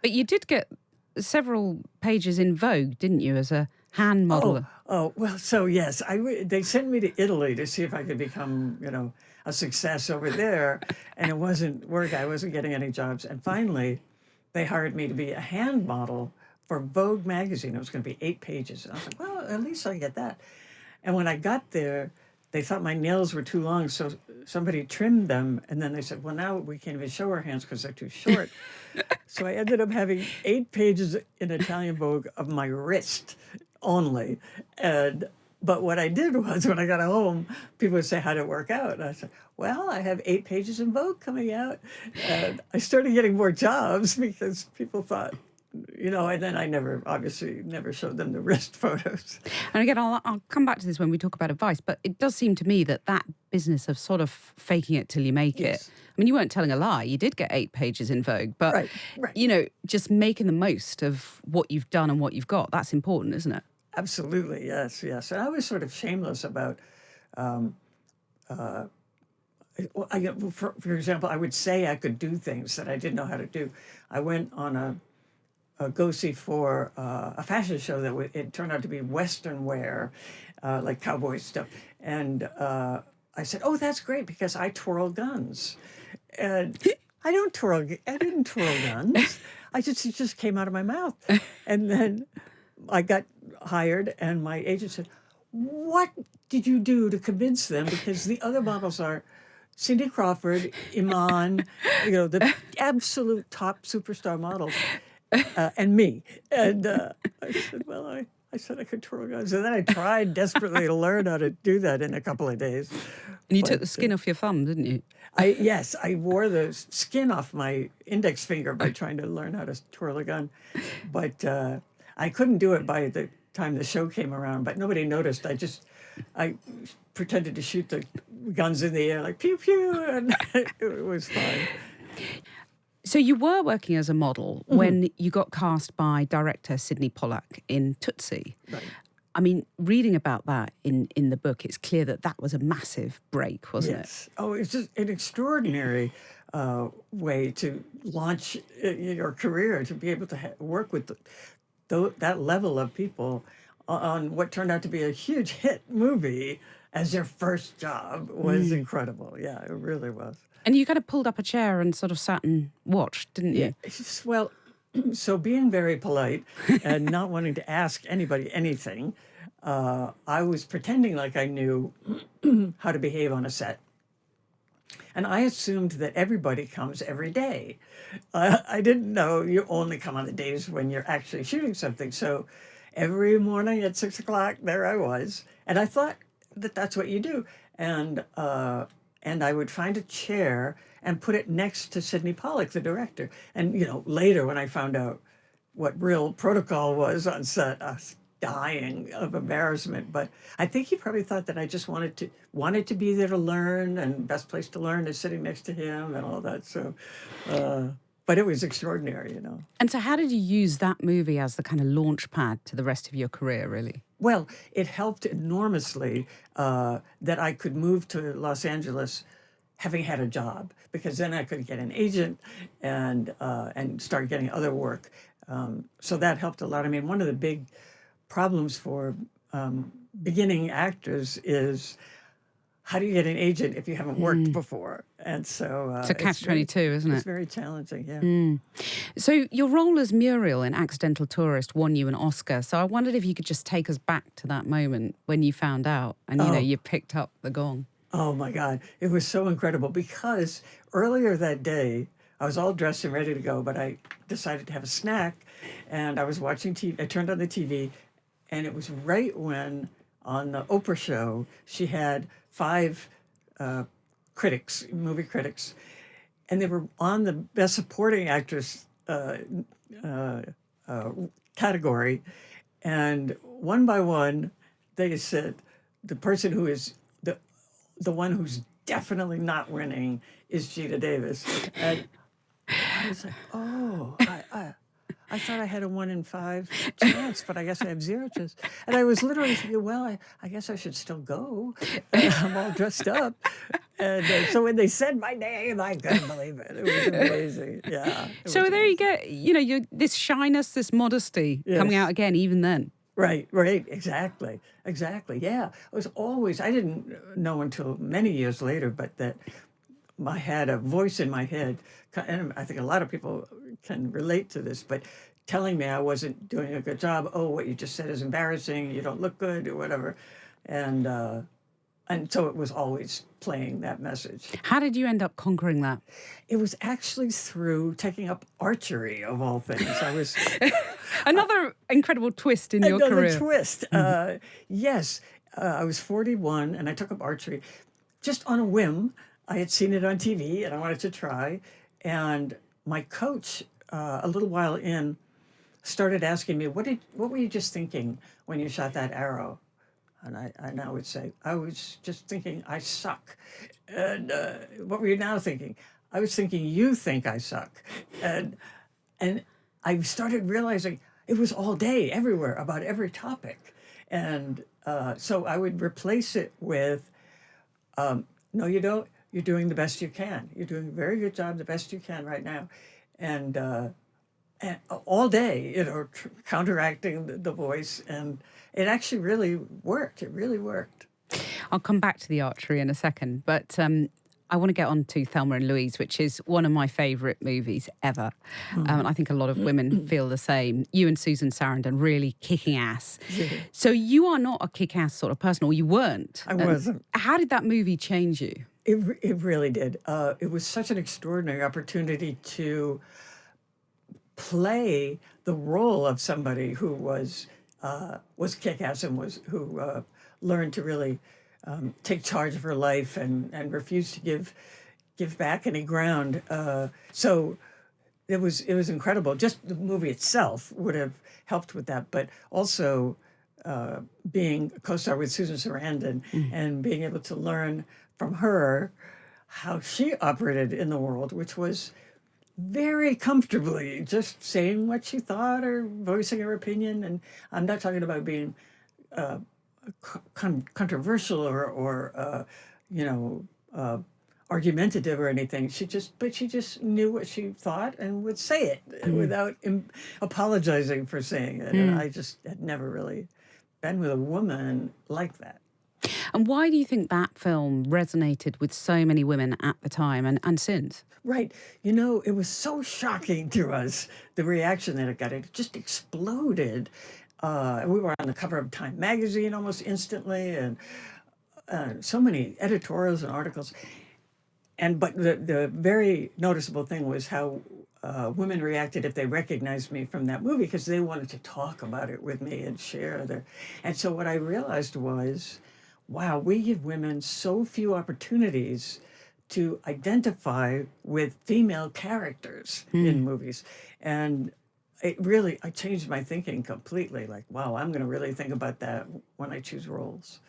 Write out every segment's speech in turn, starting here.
But you did get several pages in Vogue, didn't you, as a hand model? Well, so yes, they sent me to Italy to see if I could become, a success over there, and it wasn't work. I wasn't getting any jobs, and finally, they hired me to be a hand model for Vogue magazine. It was going to be 8 pages, and I was like, well, at least I get that. And when I got there, they thought my nails were too long, so somebody trimmed them, and then they said, well, now we can't even show our hands because they're too short. So I ended up having 8 pages in Italian Vogue of my wrist only. But what I did was, when I got home, people would say, how'd it work out? And I said, well, I have 8 pages in Vogue coming out. And I started getting more jobs because people thought, and then I obviously never showed them the wrist photos. And again, I'll come back to this when we talk about advice, but it does seem to me that business of sort of faking it till you make it. I mean, you weren't telling a lie. You did get 8 pages in Vogue, but, right. Just making the most of what you've done and what you've got, that's important, isn't it? Absolutely, yes. And I was sort of shameless about, for example, I would say I could do things that I didn't know how to do. I went on a go-see for a fashion show that it turned out to be Western wear, like cowboy stuff. And I said, oh, that's great, because I twirl guns. And I didn't twirl guns. It just came out of my mouth. And then I got hired, and my agent said, what did you do to convince them? Because the other models are Cindy Crawford, Iman, the absolute top superstar models. And me. And I said, well, I said I could twirl guns. And then I tried desperately to learn how to do that in a couple of days. And you took the skin off your thumb, didn't you? Yes, I wore the skin off my index finger by trying to learn how to twirl a gun. But I couldn't do it by the time the show came around, but nobody noticed. I pretended to shoot the guns in the air, like pew pew, and it was fine. So you were working as a model when you got cast by director Sidney Pollack in Tootsie. Right. I mean, reading about that in the book, it's clear that was a massive break, wasn't it? Yes. Oh, it's just an extraordinary way to launch your career, to be able to work with that level of people on what turned out to be a huge hit movie as your first job was incredible. Yeah, it really was. And you kind of pulled up a chair and sort of sat and watched, didn't you? Yeah. Well, so being very polite and not wanting to ask anybody anything, I was pretending like I knew how to behave on a set. And I assumed that everybody comes every day. I didn't know you only come on the days when you're actually shooting something. So every morning at 6 o'clock, there I was. And I thought that that's what you do. And I would find a chair and put it next to Sidney Pollack, the director. And, later when I found out what real protocol was on set, I was dying of embarrassment. But I think he probably thought that I just wanted to be there to learn, and best place to learn is sitting next to him and all that. So, but it was extraordinary, And so how did you use that movie as the kind of launch pad to the rest of your career, really? Well, it helped enormously that I could move to Los Angeles having had a job, because then I could get an agent and start getting other work. So that helped a lot. I mean, one of the big problems for beginning actors is, how do you get an agent if you haven't worked before? And so it's a catch-22, isn't it? It's very challenging, yeah. So your role as Muriel in Accidental Tourist won you an Oscar. So I wondered if you could just take us back to that moment when you found out and, you picked up the gong. Oh, my God. It was so incredible, because earlier that day, I was all dressed and ready to go, but I decided to have a snack, and I was watching TV. I turned on the TV, and it was right when, on the Oprah show, she had 5 movie critics, and they were on the Best Supporting Actress category, and one by one, they said, the person who is the one who's definitely not winning is Geena Davis. And I was like, oh, I thought I had a 1 in 5 chance, but I guess I have 0 chance. And I was literally thinking, well, I guess I should still go. I'm all dressed up. And so when they said my name, I couldn't believe it. It was amazing. Yeah. So there you go. This shyness, this modesty coming out Yes. again, even then. Right, exactly. Yeah. It was always, I didn't know until many years later, but that I had a voice in my head, and I think a lot of people can relate to this, but telling me I wasn't doing a good job. Oh, what you just said is embarrassing. You don't look good, or whatever, and so it was always playing that message. How did you end up conquering that? It was actually through taking up archery, of all things. I was Another incredible twist in your another career. twist. Yes, I was 41, and I took up archery just on a whim. I had seen it on TV, and I wanted to try. And my coach, a little while in, started asking me, "What were you just thinking when you shot that arrow?" And I would say, "I was just thinking I suck." And what were you now thinking? I was thinking you think I suck. And I started realizing it was all day, everywhere, about every topic. And so I would replace it with, no, you don't. You're doing the best you can. You're doing a very good job, the best you can right now. And all day, counteracting the voice. And it actually really worked. It really worked. I'll come back to the archery in a second, but I want to get on to Thelma and Louise, which is one of my favourite movies ever. And I think a lot of women feel the same. You and Susan Sarandon really kicking ass. So you are not a kick-ass sort of person, or you weren't. I wasn't. How did that movie change you? It really did. It was such an extraordinary opportunity to play the role of somebody who was kick-ass and who learned to really take charge of her life and refuse to give back any ground. So it was incredible. Just the movie itself would have helped with that, but also being a co-star with Susan Sarandon and being able to learn from her how she operated in the world, which was very comfortably just saying what she thought or voicing her opinion. And I'm not talking about being controversial or argumentative or anything. She just knew what she thought and would say it without apologizing for saying it. And I just had never really been with a woman like that. And why do you think that film resonated with so many women at the time and since? Right. It was so shocking to us, the reaction that it got. It just exploded. We were on the cover of Time magazine almost instantly, and so many editorials and articles. But the very noticeable thing was how women reacted if they recognized me from that movie, because they wanted to talk about it with me and share their. And so what I realized was, wow, we give women so few opportunities to identify with female characters in movies. And I changed my thinking completely. Like, wow, I'm going to really think about that when I choose roles.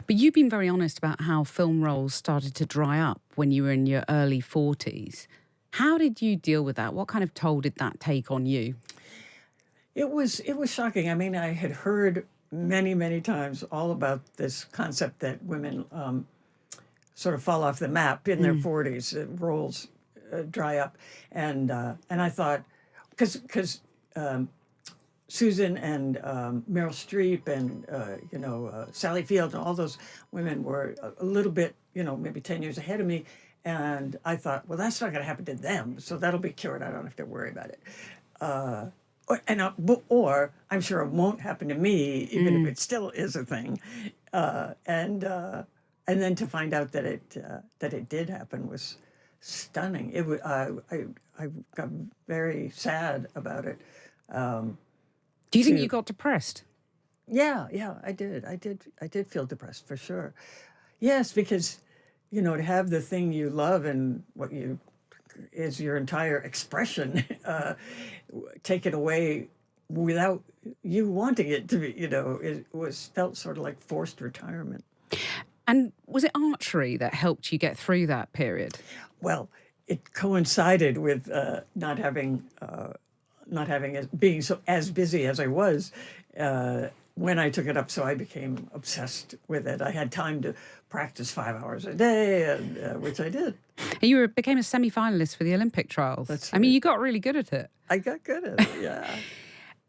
But you've been very honest about how film roles started to dry up when you were in your early 40s. How did you deal with that? What kind of toll did that take on you? It was shocking. I mean, I had heard many, many times all about this concept that women sort of fall off the map in their 40s, roles dry up. And I thought, because Susan and Meryl Streep and, Sally Field and all those women were a little bit, maybe 10 years ahead of me. And I thought, well, that's not going to happen to them. So that'll be cured. I don't have to worry about it. Or I'm sure it won't happen to me, even if it still is a thing. And then to find out that it did happen was stunning. It was, I got very sad about it. Do you think you got depressed? Yeah, I did. I did feel depressed for sure. Yes, because to have the thing you love and what you is your entire expression taken away without you wanting it to be, it felt sort of like forced retirement. And was it archery that helped you get through that period? Well, it coincided with not having being so as busy as I was. when I took it up, so I became obsessed with it. I had time to practice 5 hours a day, and, which I did. And you became a semi-finalist for the Olympic trials. That's I mean, right. you got really good at it. I got good at it, yeah.